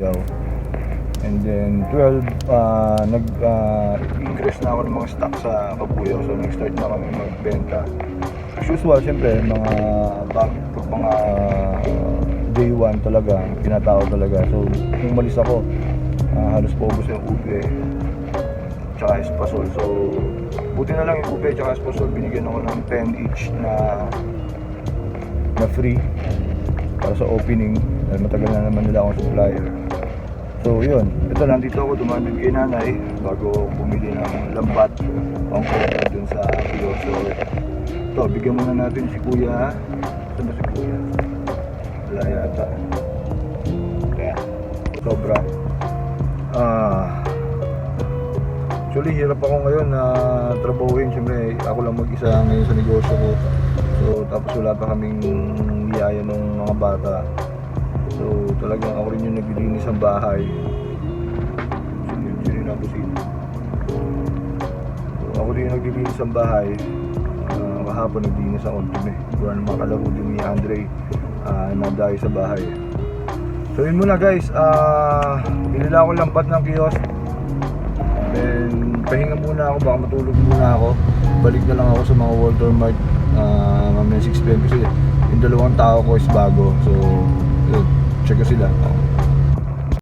And then 12, nag-increase na ako ng mga stock sa Kabuyaw. So nag-start na kami magbenta. As usual, syempre, mga day 1 talaga, pinatao talaga. So nung umalis ako, halos paubos yung ube tsaka espasol. So buti na lang yung ube tsaka espasol, binigyan ako ng 10 each na free para sa opening, dahil matagal na naman nila akong supplier. So yun, ito nandito ako, dumaan din kay nanay bago bumili ng lambat pang kuya dun sa kilo. So ito, bigyan muna natin si kuya. Saan ba si kuya? Wala yata. Kaya sobra. Actually hirap ako ngayon na trabahuin. Siyempre ako lang mag-isa ngayon sa negosyo ko. So tapos wala pa kaming yaya ng mga bata. So talagang ako rin yung naglilinis ng bahay. Sino na busina. So ako rin yung naglilinis ng bahay. Kahapon naglinis ako dun eh. Wala na mga kalaro din ni Andre na dahil sa bahay. So yun muna guys, binila ako lambat ng kiosk. Then pahinga muna ako, baka matulog muna ako. Balik na lang ako sa mga Walter Mart mamaya 6 PM kasi yung dalawang tao ko is bago. So yun, check ko sila.